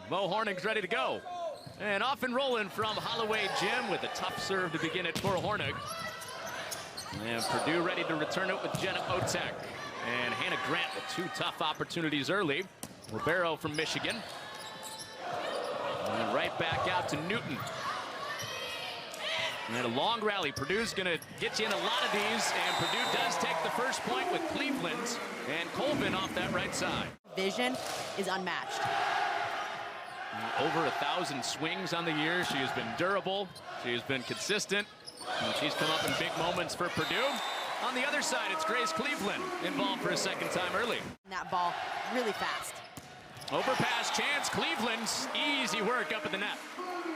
Mo Hornig's ready to go. And off and rolling from Holloway Jim with a tough serve to begin it for Hornig. And Purdue ready to return it with Jenna Otek. And Hannah Grant with 2 tough opportunities early. Ribeiro from Michigan. And right back out to Newton. And a long rally. Purdue's going to get you in a lot of these. And Purdue does take the first point with Cleveland. And Colvin off that right side. Vision is unmatched. Over 1,000 swings on the year. She has been durable. She has been consistent. And she's come up in big moments for Purdue. On the other side, it's Grace Cleveland involved for a second time early. That ball really fast. Overpass chance. Cleveland, easy work up at the net.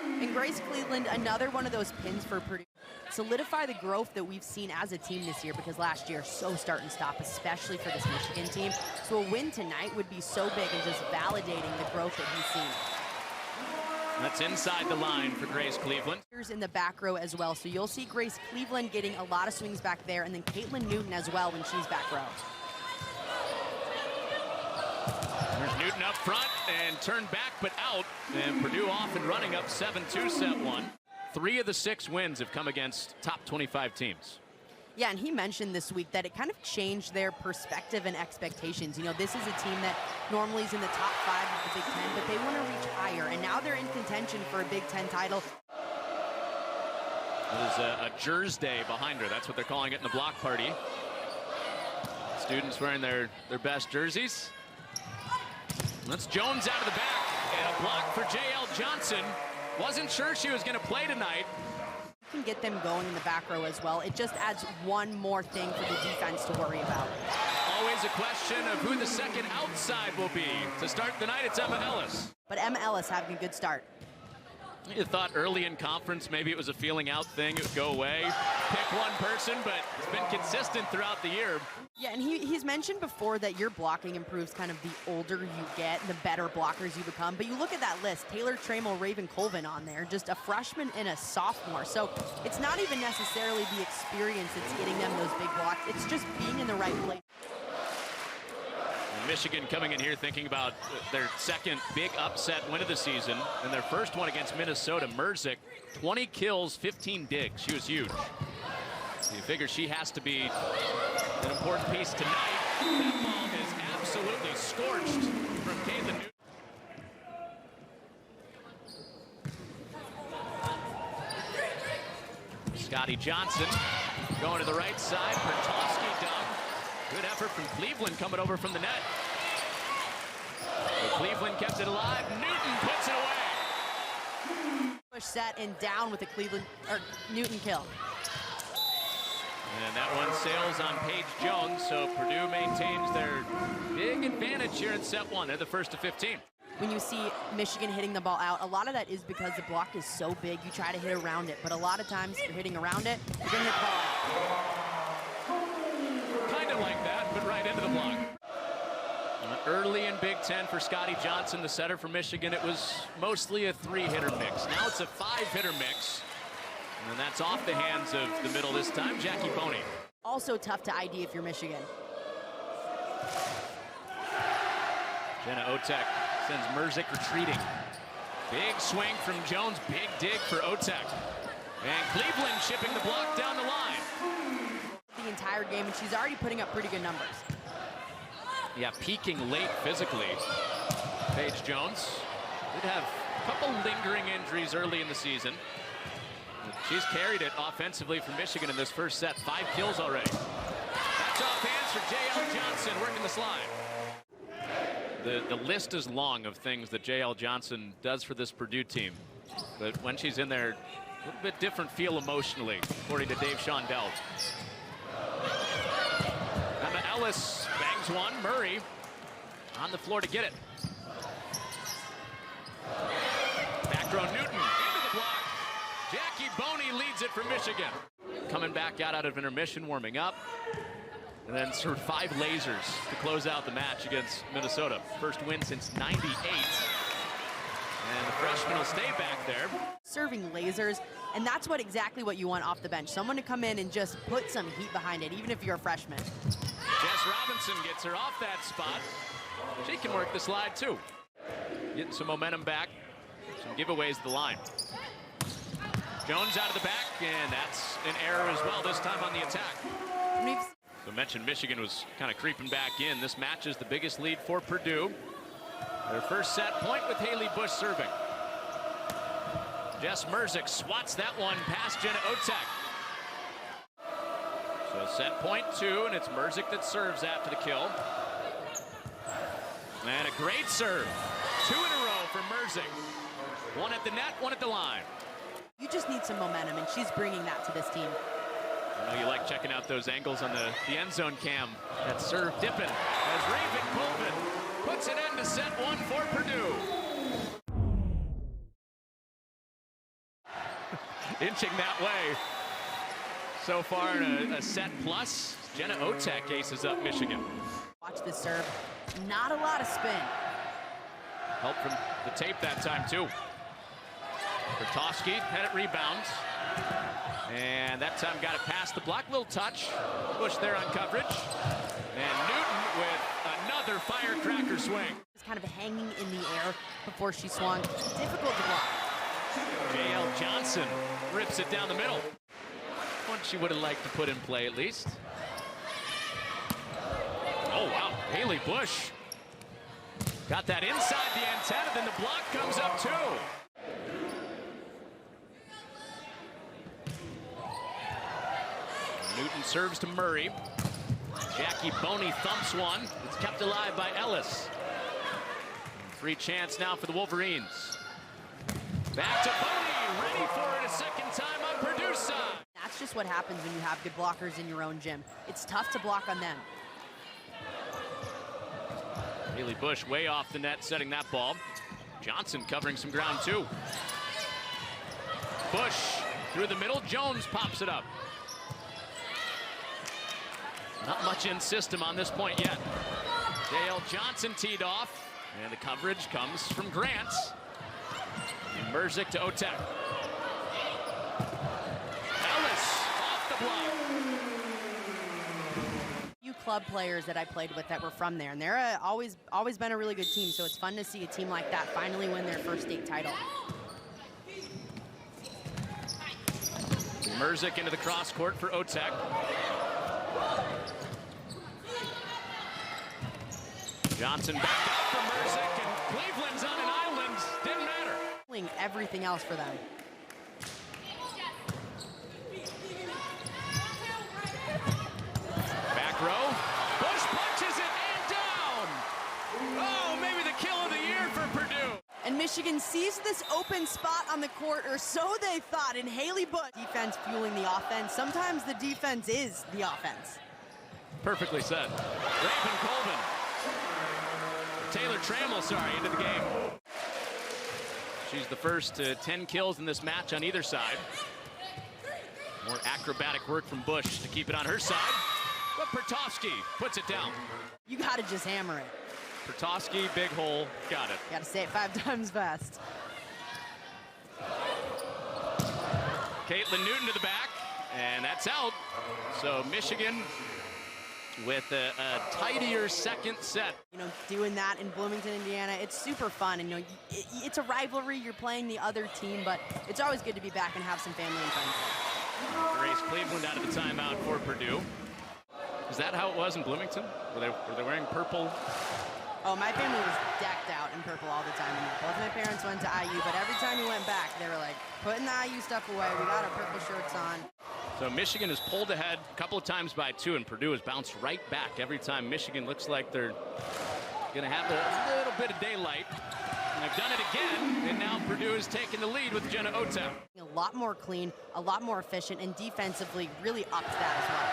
And Grace Cleveland, another one of those pins for Purdue. Solidify the growth that we've seen as a team this year, because last year, so start and stop, especially for this Michigan team. So a win tonight would be so big and just validating the growth that he's seen. That's inside the line for Grace Cleveland. In the back row as well, so you'll see Grace Cleveland getting a lot of swings back there, and then Caitlin Newton as well when she's back row. There's Newton up front and turned back but out, and Purdue off and running up 7-2 set 1. 3 of the 6 wins have come against top 25 teams. Yeah, and he mentioned this week that it kind of changed their perspective and expectations. You know, this is a team that normally is in the top 5 of the Big Ten, but they want to reach higher, and now they're in contention for a Big Ten title. There's a Jers Day behind her. That's what they're calling it in the block party. Students wearing their best jerseys. That's Jones out of the back, and a block for J.L. Johnson. Wasn't sure she was going to play tonight. Can get them going in the back row as well. It just adds one more thing for the defense to worry about. Always a question of who the second outside will be. To start the night, it's Emma Ellis. But Emma Ellis having a good start. You thought early in conference maybe it was a feeling out thing, it would go away. Pick one person, but it's been consistent throughout the year. Yeah, and he's mentioned before that your blocking improves kind of the older you get, the better blockers you become. But you look at that list, Taylor Trammell, Raven Colvin on there, just a freshman and a sophomore. So it's not even necessarily the experience that's getting them those big blocks. It's just being in the right place. Michigan coming in here thinking about their second big upset win of the season, and their first one against Minnesota. Merzick, 20 kills, 15 digs. She was huge. So you figure she has to be an important piece tonight. That ball is absolutely scorched from Caitlin Newton. Scotty Johnson going to the right side. Pertowski dug. Good effort from Cleveland coming over from the net. But Cleveland kept it alive. Newton puts it away. Push set and down with the Newton kill. And that one sails on Paige Jones, so Purdue maintains their big advantage here in set 1. They're the first to 15. When you see Michigan hitting the ball out, a lot of that is because the block is so big, you try to hit around it. But a lot of times, if you're hitting around it, you're going to hit the ball out. Kind of like that, but right into the block. Early in Big Ten for Scotty Johnson, the setter for Michigan, it was mostly a 3-hitter mix. Now it's a 5-hitter mix. And that's off the hands of the middle this time, Jackie Boney. Also tough to ID if you're Michigan. Jenna Otek sends Merzick retreating. Big swing from Jones, big dig for Otek. And Cleveland shipping the block down the line. The entire game, and she's already putting up pretty good numbers. Yeah, peaking late physically. Paige Jones did have a couple lingering injuries early in the season. She's carried it offensively for Michigan in this first set. 5 kills already. That's off hands for J.L. Johnson working the slide. The list is long of things that J.L. Johnson does for this Purdue team. But when she's in there, a little bit different feel emotionally, according to Dave Shondell. Emma Ellis bangs one. Murray on the floor to get it. Back row Newton into the block. Jackie Boney leads it for Michigan. Coming back out of intermission, warming up. And then served 5 lasers to close out the match against Minnesota. First win since '98. And the freshman will stay back there. Serving lasers, and that's exactly what you want off the bench. Someone to come in and just put some heat behind it, even if you're a freshman. Jess Robinson gets her off that spot. She can work the slide too. getting some momentum back. Some giveaways to the line. Jones out of the back, and that's an error as well, this time on the attack. So mentioned Michigan was kind of creeping back in. This match is the biggest lead for Purdue. Their first set point with Haley Bush serving. Jess Merzik swats that one past Jenna Otek. So set point 2, and it's Merzik that serves after the kill. And a great serve. 2 in a row for Merzik. One at the net, one at the line. You just need some momentum, and she's bringing that to this team. I know you like checking out those angles on the end zone cam. That serve dipping as Raven Colvin puts it into set 1 for Purdue. Inching that way so far in a set plus. Jenna Otek aces up Michigan. Watch this serve. Not a lot of spin. Help from the tape that time, too. Bertowski had it rebounds. And that time got it past the block. Little touch. Bush there on coverage. And Newton with another firecracker swing. It's kind of hanging in the air before she swung. Difficult to block. J.L. Johnson rips it down the middle. One she would have liked to put in play at least. Oh, wow. Haley Bush got that inside the antenna, then the block comes up too. Newton serves to Murray. Jackie Boney thumps one. It's kept alive by Ellis. Free chance now for the Wolverines. Back to Boney, ready for it a second time on Purdue's side. That's just what happens when you have good blockers in your own gym. It's tough to block on them. Haley Bush way off the net, setting that ball. Johnson covering some ground too. Bush through the middle, Jones pops it up. Not much in system on this point yet. J.L. Johnson teed off, and the coverage comes from Grant. And Merzik to Otek. Ellis off the block. Few club players that I played with that were from there, and they're always been a really good team, so it's fun to see a team like that finally win their first state title. Merzik into the cross court for Otek. Johnson back up for Merzik, and Cleveland's on an island. Didn't matter. Everything else for them. Back row. Bush punches it and down. Oh, maybe the kill of the year for Purdue. And Michigan sees this open spot on the court, or so they thought, and Haley Bush. Defense fueling the offense. Sometimes the defense is the offense. Perfectly said. Raven Colvin. Taylor Trammell, into the game. She's the first to 10 kills in this match on either side. More acrobatic work from Bush to keep it on her side. But Bertowski puts it down. You got to just hammer it. Bertowski, big hole, got it. Got to say it 5 times fast. Caitlin Newton to the back, and that's out. So Michigan with a tidier second set. You know, doing that in Bloomington, Indiana, it's super fun. And, you know, it's a rivalry. You're playing the other team, but it's always good to be back and have some family and friends there. Grace Cleveland out of the timeout for Purdue. Is that how it was in Bloomington? Were they wearing purple? Oh, my family was decked out in purple all the time. Both my parents went to IU, but every time we went back, they were like, putting the IU stuff away. We got our purple shirts on. So Michigan has pulled ahead a couple of times by 2, and Purdue has bounced right back. Every time Michigan looks like they're going to have a little bit of daylight. And they've done it again, and now Purdue is taking the lead with Jenna Otek. A lot more clean, a lot more efficient, and defensively really upped that as well.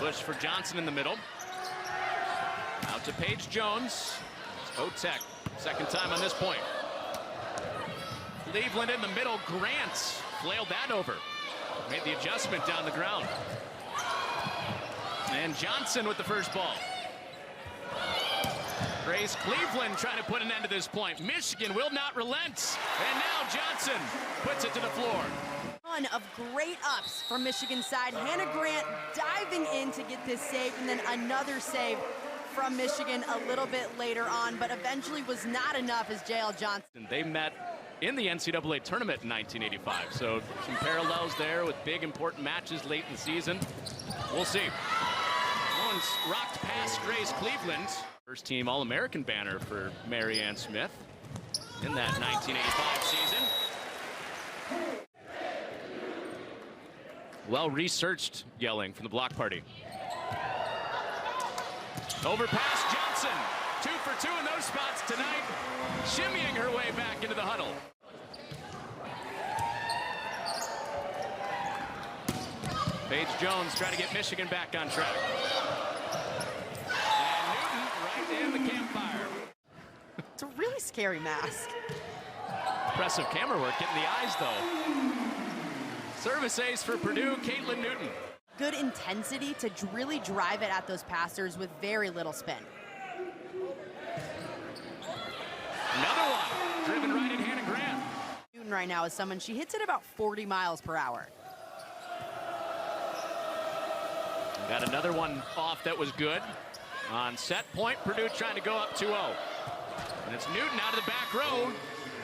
Bush for Johnson in the middle. Out to Paige Jones. It's Otek, second time on this point. Cleveland in the middle. Grant flailed that over. Made the adjustment down the ground. And Johnson with the first ball. Grace Cleveland trying to put an end to this point. Michigan will not relent. And now Johnson puts it to the floor. Ton of great ups from Michigan's side. Hannah Grant diving in to get this save, and then another save from Michigan a little bit later on, but eventually was not enough as JL Johnson. They met in the NCAA tournament in 1985, so some parallels there with big important matches late in the season. We'll see. One's rocked past Grace Cleveland. First team All-American banner for Mary Ann Smith in that 1985 season. Well-researched yelling from the block party. Overpass Johnson. 2 for 2 in those spots tonight. Shimmying her way back into the huddle. Paige Jones trying to get Michigan back on track. And Newton right in the campfire. It's a really scary mask. Impressive camera work getting the eyes, though. Service ace for Purdue, Caitlin Newton. Good intensity to really drive it at those passers with very little spin. Another one, driven right at Hannah Grant. Newton right now is someone, she hits it about 40 miles per hour. Got another one off that was good. On set point, Purdue trying to go up 2-0. And it's Newton out of the back row,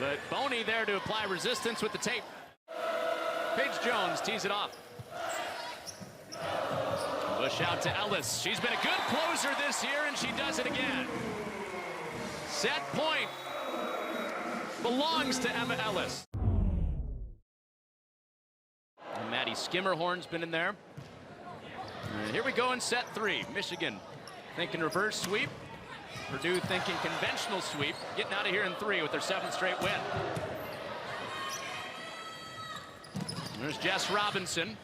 but Boney there to apply resistance with the tape. Paige Jones tees it off. Push out to Ellis. She's been a good closer this year, and she does it again. Set point belongs to Emma Ellis. And Maddie Skimmerhorn's been in there. And here we go in set 3. Michigan thinking reverse sweep. Purdue thinking conventional sweep. Getting out of here in 3 with their 7th straight win. There's Jess Robinson.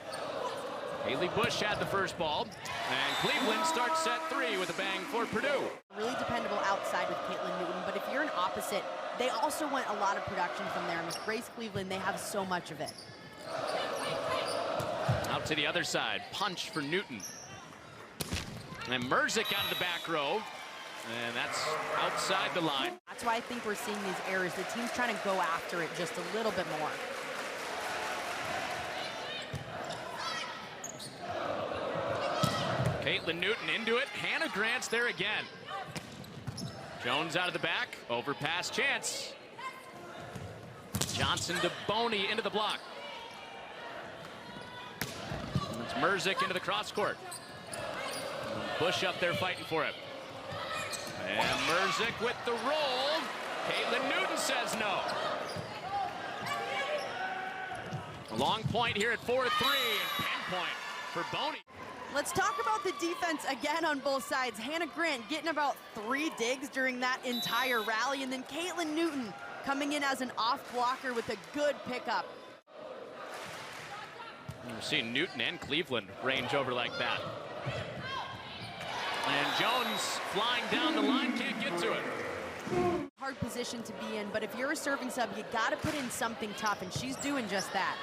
Haley Bush had the first ball. And Cleveland starts set 3 with a bang for Purdue. Really dependable outside with Caitlin Newton, but if you're an opposite, they also want a lot of production from there. And with Grace Cleveland, they have so much of it. Out to the other side, punch for Newton. And Merzik out of the back row. And that's outside the line. That's why I think we're seeing these errors. The team's trying to go after it just a little bit more. Caitlin Newton into it. Hannah Grant's there again. Jones out of the back. Overpass chance. Johnson to Boney into the block. It's Merzik into the cross court. Bush up there fighting for it. And Merzik with the roll. Caitlin Newton says no. A long point here at 4-3 and pinpoint for Boney. Let's talk about the defense again on both sides. Hannah Grant getting about 3 digs during that entire rally, and then Caitlin Newton coming in as an off blocker with a good pickup. We've seen Newton and Cleveland range over like that. And Jones flying down the line, can't get to it. Hard position to be in, but if you're a serving sub, you got to put in something tough, and she's doing just that.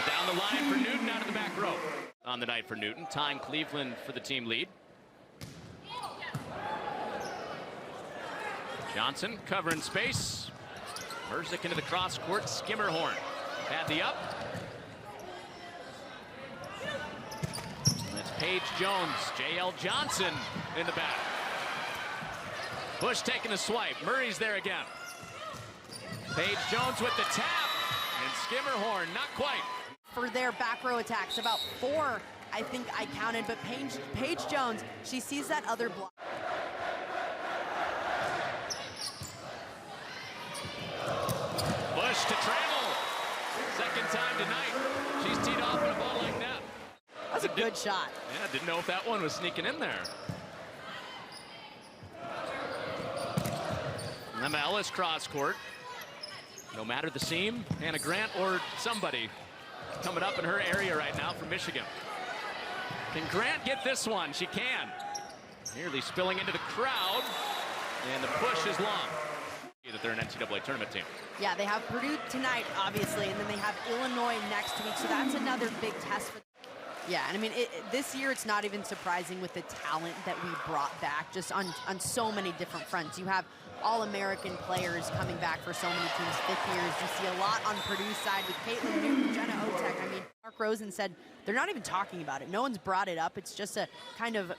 Down the line for Newton out of the back row. On the night for Newton, tying Cleveland for the team lead. Johnson covering space. Merzik into the cross court. Skimmerhorn had the up. It's Paige Jones. JL Johnson in the back. Bush taking a swipe. Murray's there again. Paige Jones with the tap. And Skimmerhorn, not quite. For their back row attacks, about 4, I think I counted, but Paige Jones, she sees that other block. Bush to Trammell. Second time tonight. She's teed off in a ball like that. That's a good shot. Yeah, didn't know if that one was sneaking in there. Emma Ellis cross court. No matter the seam, Hannah Grant or somebody coming up in her area right now for Michigan. Can Grant get this one? She can. Nearly spilling into the crowd. And the push is long. That they're an NCAA tournament team. Yeah, they have Purdue tonight, obviously, and then they have Illinois next week, so that's another big test for them. Yeah, and I mean, this year it's not even surprising with the talent that we brought back just on so many different fronts. You have All-American players coming back for so many teams, fifth years. You see a lot on Purdue's side with Caitlin Newton, Jenna Otek. I mean, Mark Rosen said they're not even talking about it. No one's brought it up. It's just a kind of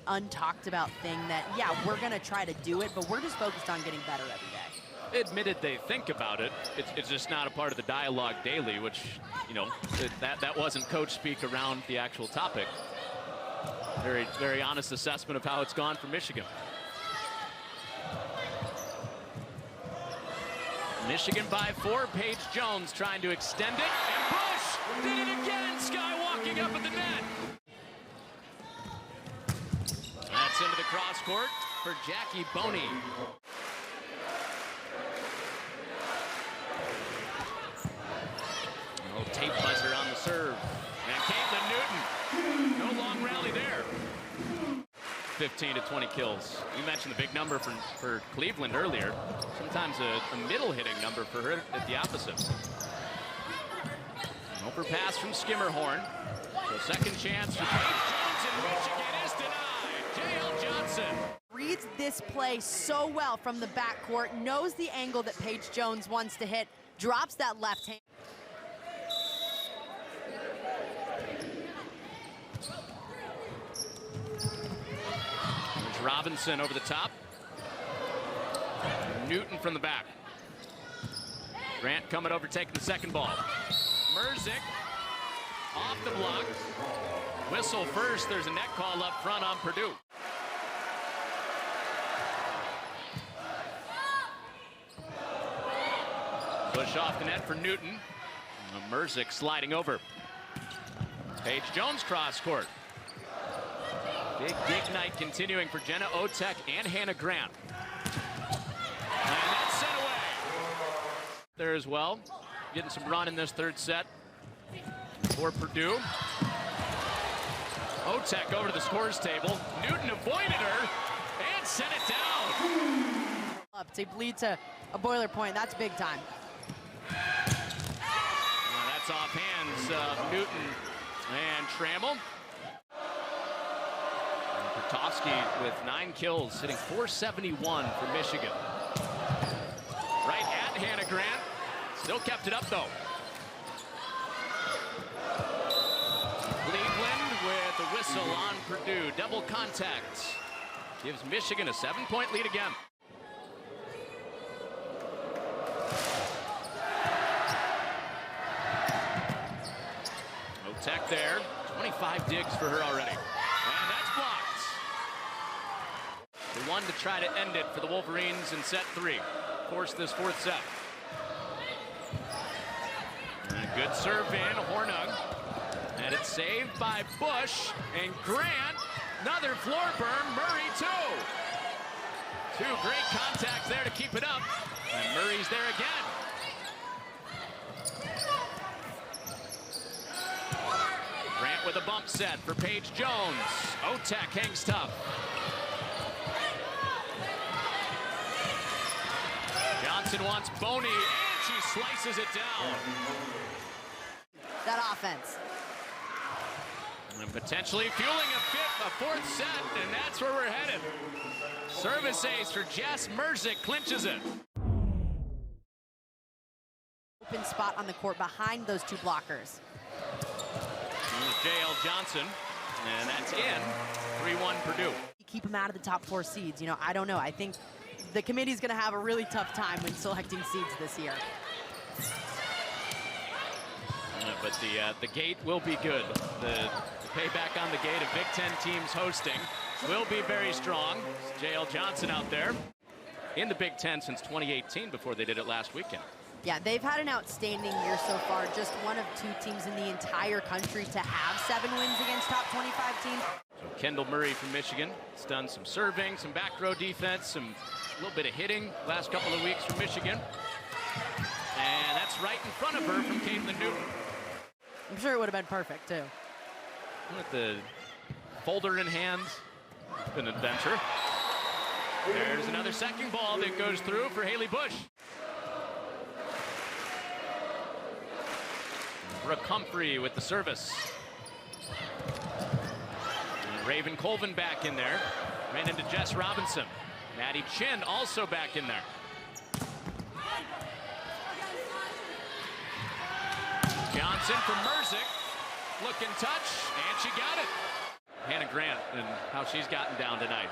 untalked about thing that, yeah, we're going to try to do it, but we're just focused on getting better every day. Admitted they think about it. It's just not a part of the dialogue daily, which, you know, that wasn't coach speak around the actual topic. Very, very honest assessment of how it's gone for Michigan. Michigan by 4. Paige Jones trying to extend it, and Bush did it again. Skywalking up at the net. That's into the cross court for Jackie Boney. Tape buzzer on the serve. And Caitlin Newton, no long rally there. 15 to 20 kills. You mentioned the big number for Cleveland earlier. Sometimes a middle hitting number for her at the opposite. Overpass from Skimmerhorn. So second chance for Paige Jones, and Michigan is denied. J.L. Johnson Reads this play so well from the backcourt, knows the angle that Paige Jones wants to hit, drops that left hand. Robinson over the top. Newton from the back. Grant coming over, taking the second ball. Merzick off the block. Whistle first. There's a net call up front on Purdue. Push off the net for Newton. Merzick sliding over. Paige Jones cross court. Big night continuing for Jenna Otek and Hannah Grant. And that's sent away. There as well. Getting some run in this third set for Purdue. Otek over to the scores table. Newton avoided her and sent it down. Up to lead to a boiler point. That's big time. That's off hands of Newton and Trammell. Pertovsky with 9 kills, hitting .471 for Michigan. Right at Hannah Grant. Still kept it up, though. Cleveland with a whistle on Purdue. Double contact. Gives Michigan a 7-point lead again. Otek there. 25 digs for her already. And that's blocked. The one to try to end it for the Wolverines in set 3. Of course, this fourth set. And a good serve in, Hornung. And it's saved by Bush and Grant. Another floor burn, Murray too. 2 great contacts there to keep it up. And Murray's there again. Grant with a bump set for Paige Jones. Otek hangs tough. Johnson wants Boney, and she slices it down. That offense. And potentially fueling a fourth set, and that's where we're headed. Service ace for Jess Merzick clinches it. Open spot on the court behind those 2 blockers. J.L. Johnson, and that's in. 3-1 Purdue. You keep them out of the top 4 seeds. You know, I don't know. I think the committee's going to have a really tough time when selecting seeds this year. But the gate will be good. The payback on the gate of Big Ten teams hosting will be very strong. J.L. Johnson out there in the Big Ten since 2018 before they did it last weekend. Yeah, they've had an outstanding year so far. Just one of 2 teams in the entire country to have 7 wins against top 25 teams. So Kendall Murray from Michigan has done some serving, some back row defense, a little bit of hitting last couple of weeks from Michigan. And that's right in front of her from Caitlin Newton. I'm sure it would have been perfect, too. With the folder in hand, it's been an adventure. There's another second ball that goes through for Haley Bush. Brooke Humphrey with the service. Raven Colvin back in there. Ran into Jess Robinson. Maddie Chin also back in there. Johnson from Merzick. Looking touch, and she got it. Hannah Grant and how she's gotten down tonight.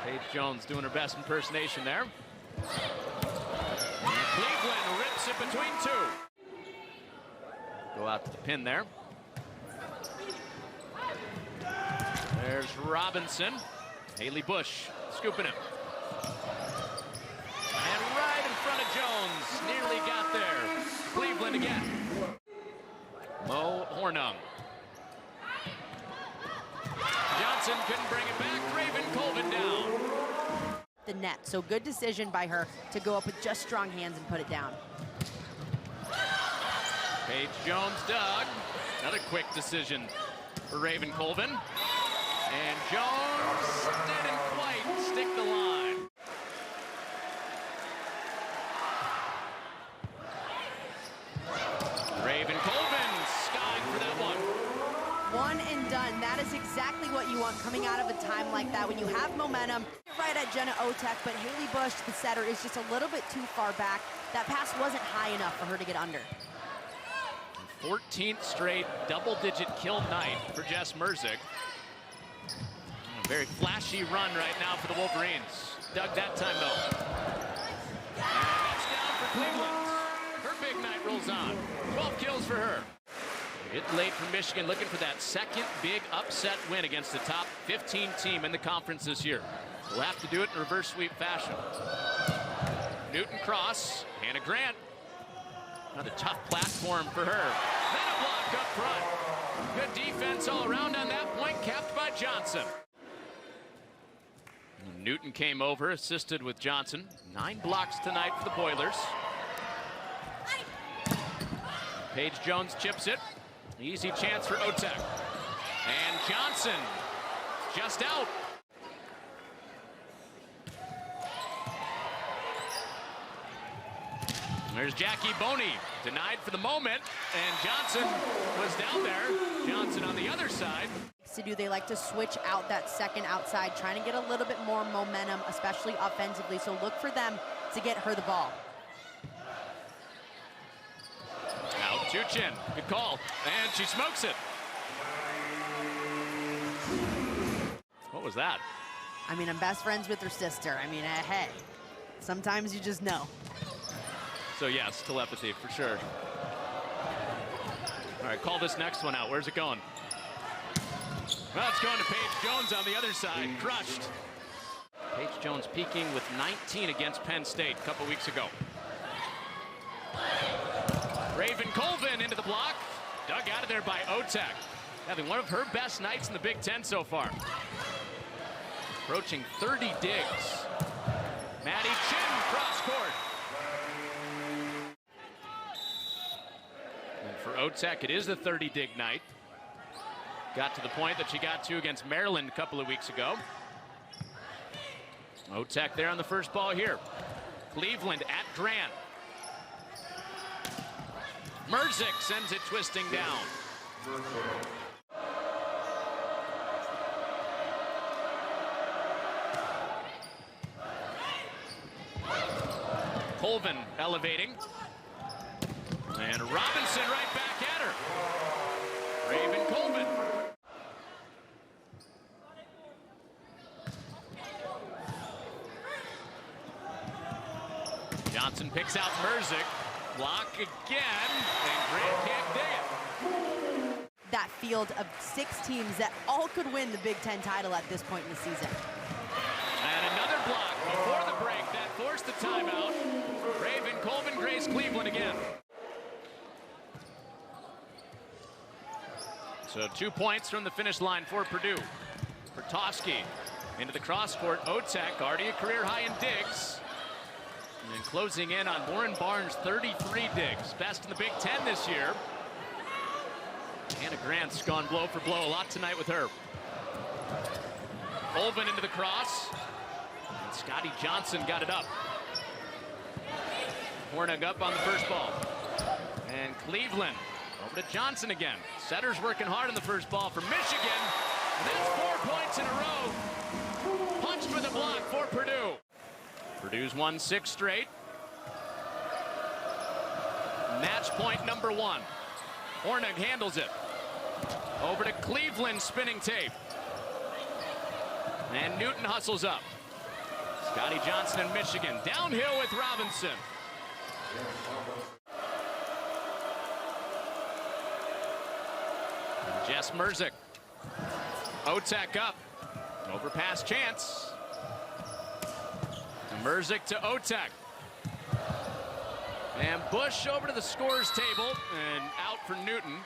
Paige Jones doing her best impersonation there. And Cleveland rips it between two. Go out to the pin there. There's Robinson. Haley Bush scooping him. And right in front of Jones. Nearly got there. Cleveland again. Mo Hornung. Johnson couldn't bring it back. Raven Colvin down. The net, so good decision by her to go up with just strong hands and put it down. Paige Jones dug. Another quick decision for Raven Colvin. And Jones didn't quite stick the line. Raven Colvin skying for that one. One and done. That is exactly what you want coming out of a time like that. When you have momentum, right at Jenna Otek, but Haley Bush, the setter, is just a little bit too far back. That pass wasn't high enough for her to get under. 14th straight double-digit kill night for Jess Merzick. A very flashy run right now for the Wolverines. Dug that time, though. And that's down for Cleveland. Her big night rolls on. 12 kills for her. Hit late for Michigan, looking for that second big upset win against the top 15 team in the conference this year. We'll have to do it in reverse sweep fashion. Newton cross, Hannah Grant. Another tough platform for her. Then a block up front. Good defense all around on that point, capped by Johnson. Newton came over, assisted with Johnson. 9 blocks tonight for the Boilers. Paige Jones chips it. Easy chance for Otek. And Johnson just out. There's Jackie Boney, denied for the moment, and Johnson was down there. Johnson on the other side. They like to switch out that second outside, trying to get a little bit more momentum, especially offensively. So look for them to get her the ball. Out to Chin, good call, and she smokes it. What was that? I mean, I'm best friends with her sister. I mean, hey, sometimes you just know. So yes, telepathy for sure. All right, call this next one out. Where's it going? Well, it's going to Paige Jones on the other side. Crushed. Paige Jones peaking with 19 against Penn State a couple weeks ago. Raven Colvin into the block. Dug out of there by Otek. Having one of her best nights in the Big Ten so far. Approaching 30 digs. Maddie Chin cross court. And for Otek, it is the 30 dig night. Got to the point that she got to against Maryland a couple of weeks ago. Otek there on the first ball here. Cleveland at Grant. Merzick sends it twisting down. Colvin elevating. And Robinson right back at her. Raven Colvin. Johnson picks out Merzick. Block again, and Grant can't dig it. That field of 6 teams that all could win the Big Ten title at this point in the season. And another block before the break that forced the timeout. Raven Colvin grace Cleveland again. So 2 points from the finish line for Purdue. Pertofsky into the cross court. Otek already a career high in digs. And then closing in on Warren Barnes, 33 digs. Best in the Big Ten this year. Hannah Grant's gone blow for blow a lot tonight with her. Colvin into the cross. And Scotty Johnson got it up. Hornung up on the first ball. And Cleveland over to Johnson again. Setters working hard on the first ball for Michigan. And that's 4 points in a row. Punched with a block for Purdue. Purdue's won 6 straight. Match point number 1. Hornig handles it. Over to Cleveland, spinning tape. And Newton hustles up. Scotty Johnson in Michigan. Downhill with Robinson. And Jess Merzick. Otek up. Overpass chance. And Merzick to Otek. And Bush over to the scorer's table and out for Newton.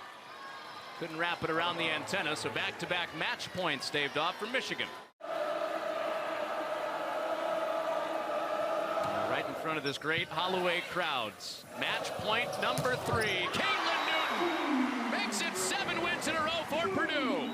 Couldn't wrap it around the antenna, so back-to-back match points staved off for Michigan. Right in front of this great Holloway crowds. Match point number 3. Caitlin Newton makes it 7 wins in a row for Purdue.